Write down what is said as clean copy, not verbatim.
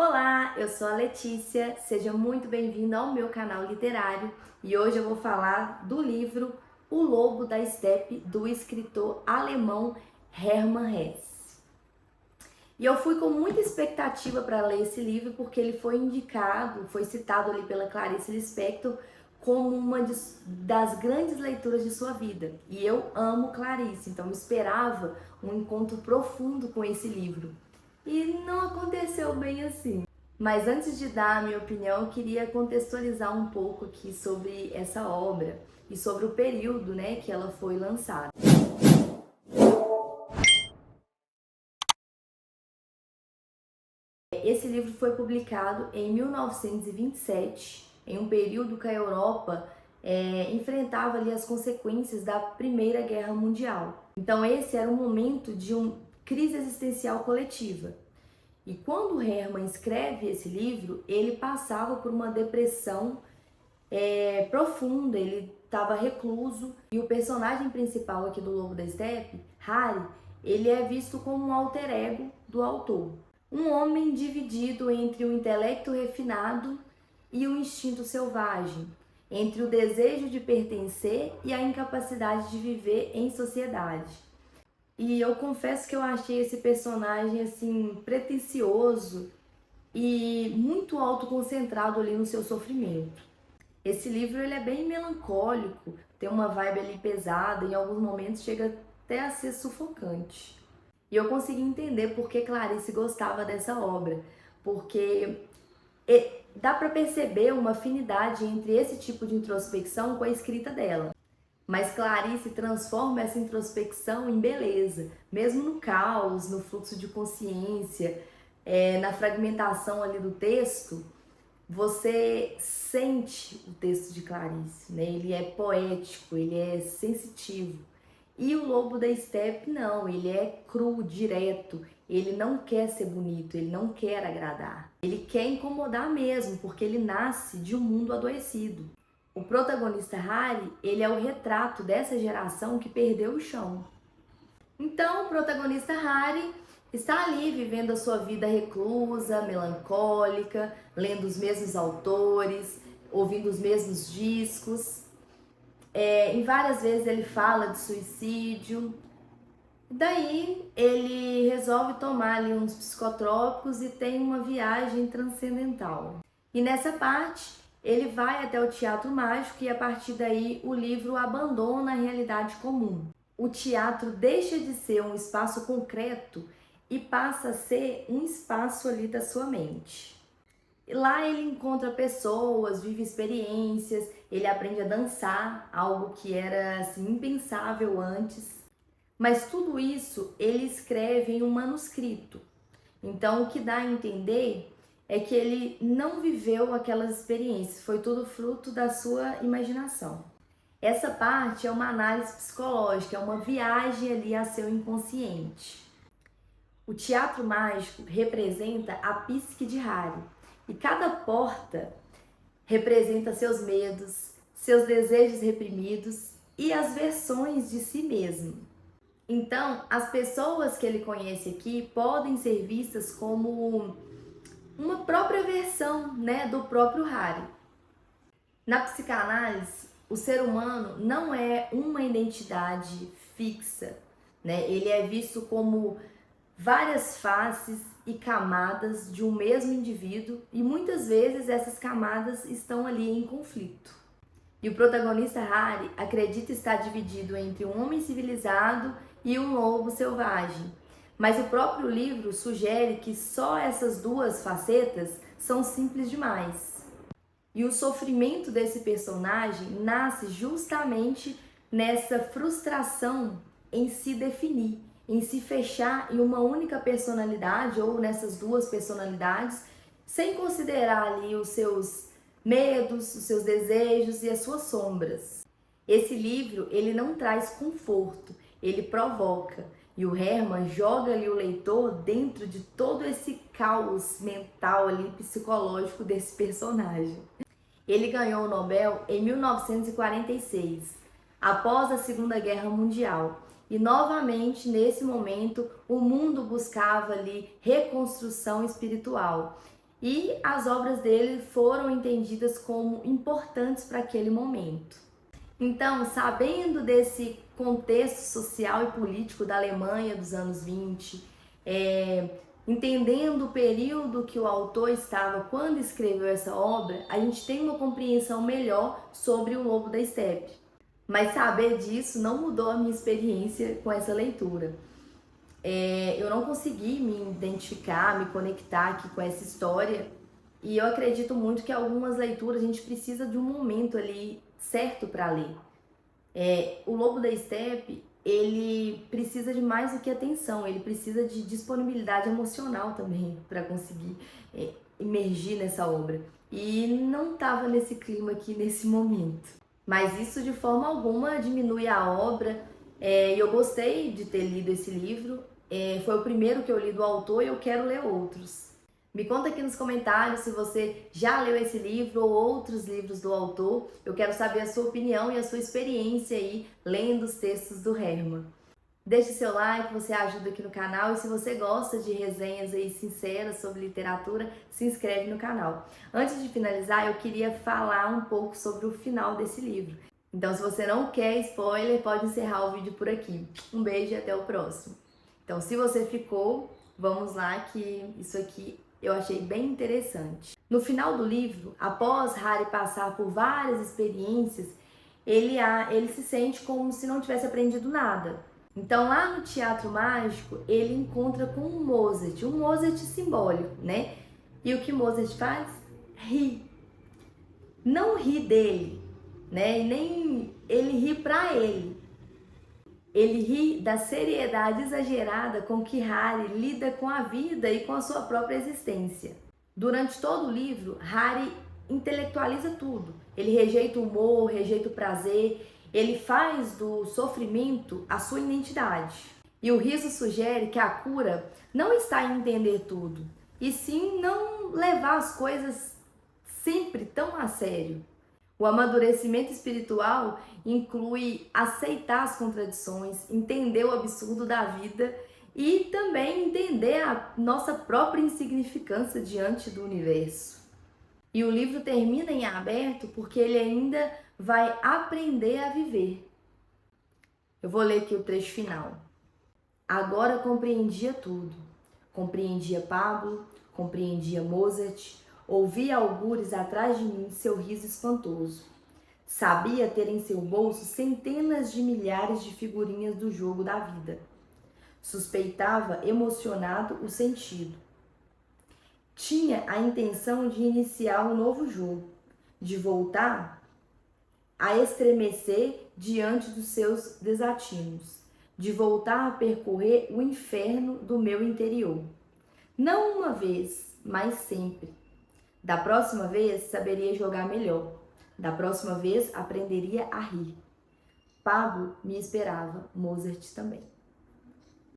Olá, eu sou a Letícia, seja muito bem-vindo ao meu canal literário e hoje eu vou falar do livro O Lobo da Estepe, do escritor alemão Hermann Hesse. E eu fui com muita expectativa para ler esse livro porque ele foi indicado, foi citado ali pela Clarice Lispector como uma das grandes leituras de sua vida. E eu amo Clarice, então eu esperava um encontro profundo com esse livro. E não aconteceu bem assim. Mas antes de dar a minha opinião, eu queria contextualizar um pouco aqui sobre essa obra e sobre o período, que ela foi lançada. Esse livro foi publicado em 1927, em um período que a Europa enfrentava ali as consequências da Primeira Guerra Mundial. Então esse era um momento de uma crise existencial coletiva. E quando Hermann escreve esse livro, ele passava por uma depressão profunda, ele estava recluso. E o personagem principal aqui do Lobo da Estepe, Harry, ele é visto como um alter ego do autor. Um homem dividido entre o intelecto refinado e o instinto selvagem, entre o desejo de pertencer e a incapacidade de viver em sociedade. E eu confesso que eu achei esse personagem assim pretensioso e muito autoconcentrado ali no seu sofrimento. Esse livro ele é bem melancólico, tem uma vibe ali pesada, em alguns momentos chega até a ser sufocante. E eu consegui entender por que Clarice gostava dessa obra, porque dá para perceber uma afinidade entre esse tipo de introspecção com a escrita dela. Mas Clarice transforma essa introspecção em beleza, mesmo no caos, no fluxo de consciência, na fragmentação ali do texto, você sente o texto de Clarice, né? Ele é poético, ele é sensitivo. E o Lobo da Estepe não, ele é cru, direto, ele não quer ser bonito, ele não quer agradar. Ele quer incomodar mesmo, porque ele nasce de um mundo adoecido. O protagonista Harry, ele é o retrato dessa geração que perdeu o chão. Então, o protagonista Harry está ali vivendo a sua vida reclusa, melancólica, lendo os mesmos autores, ouvindo os mesmos discos. Em várias vezes ele fala de suicídio. Daí ele resolve tomar ali uns psicotrópicos e tem uma viagem transcendental. E nessa parte ele vai até o teatro mágico e a partir daí o livro abandona a realidade comum. O teatro deixa de ser um espaço concreto e passa a ser um espaço ali da sua mente. E lá ele encontra pessoas, vive experiências, ele aprende a dançar, algo que era assim, impensável antes. Mas tudo isso ele escreve em um manuscrito. Então o que dá a entender é que ele não viveu aquelas experiências, foi tudo fruto da sua imaginação. Essa parte é uma análise psicológica, é uma viagem ali a seu inconsciente. O teatro mágico representa a psique de Harry e cada porta representa seus medos, seus desejos reprimidos e as versões de si mesmo. Então, as pessoas que ele conhece aqui podem ser vistas como uma própria versão, do próprio Harry. Na psicanálise, o ser humano não é uma identidade fixa, Ele é visto como várias faces e camadas de um mesmo indivíduo e muitas vezes essas camadas estão ali em conflito. E o protagonista Harry acredita estar dividido entre um homem civilizado e um lobo selvagem. Mas o próprio livro sugere que só essas duas facetas são simples demais. E o sofrimento desse personagem nasce justamente nessa frustração em se definir, em se fechar em uma única personalidade ou nessas duas personalidades, sem considerar ali os seus medos, os seus desejos e as suas sombras. Esse livro, ele não traz conforto, ele provoca. E o Hermann joga ali o leitor dentro de todo esse caos mental ali, psicológico desse personagem. Ele ganhou o Nobel em 1946, após a Segunda Guerra Mundial. E novamente, nesse momento, o mundo buscava ali reconstrução espiritual. e as obras dele foram entendidas como importantes para aquele momento. Então, sabendo desse contexto social e político da Alemanha dos anos 20, entendendo o período que o autor estava quando escreveu essa obra, a gente tem uma compreensão melhor sobre o Lobo da Estepe. Mas saber disso não mudou a minha experiência com essa leitura. Eu não consegui me identificar, me conectar aqui com essa história, e eu acredito muito que algumas leituras a gente precisa de um momento ali certo para ler. O Lobo da Estepe, ele precisa de mais do que atenção, ele precisa de disponibilidade emocional também para conseguir imergir nessa obra. E não estava nesse clima aqui nesse momento. Mas isso de forma alguma diminui a obra. Eu gostei de ter lido esse livro, foi o primeiro que eu li do autor e eu quero ler outros. Me conta aqui nos comentários se você já leu esse livro ou outros livros do autor. Eu quero saber a sua opinião e a sua experiência aí lendo os textos do Hermann. Deixe seu like, você ajuda aqui no canal, e se você gosta de resenhas aí sinceras sobre literatura, se inscreve no canal. Antes de finalizar, eu queria falar um pouco sobre o final desse livro. Então, se você não quer spoiler, pode encerrar o vídeo por aqui. Um beijo e até o próximo. Então, se você ficou, vamos lá que isso aqui eu achei bem interessante. No final do livro, após Harry passar por várias experiências, ele se sente como se não tivesse aprendido nada. Então, lá no Teatro Mágico, ele encontra com um Mozart simbólico, né? E o que Mozart faz? Ri. Não ri dele, né? E nem ele ri pra ele. Ele ri da seriedade exagerada com que Harry lida com a vida e com a sua própria existência. Durante todo o livro, Harry intelectualiza tudo. Ele rejeita o humor, rejeita o prazer, ele faz do sofrimento a sua identidade. E o riso sugere que a cura não está em entender tudo, e sim não levar as coisas sempre tão a sério. O amadurecimento espiritual inclui aceitar as contradições, entender o absurdo da vida e também entender a nossa própria insignificância diante do universo. E o livro termina em aberto porque ele ainda vai aprender a viver. Eu vou ler aqui o trecho final. Agora compreendia tudo. Compreendia Pablo, compreendia Mozart, ouvia algures atrás de mim seu riso espantoso. Sabia ter em seu bolso centenas de milhares de figurinhas do jogo da vida. Suspeitava emocionado o sentido. Tinha a intenção de iniciar um novo jogo, de voltar a estremecer diante dos seus desatinos, de voltar a percorrer o inferno do meu interior. Não uma vez, mas sempre. Da próxima vez, saberia jogar melhor. Da próxima vez, aprenderia a rir. Pablo me esperava, Mozart também.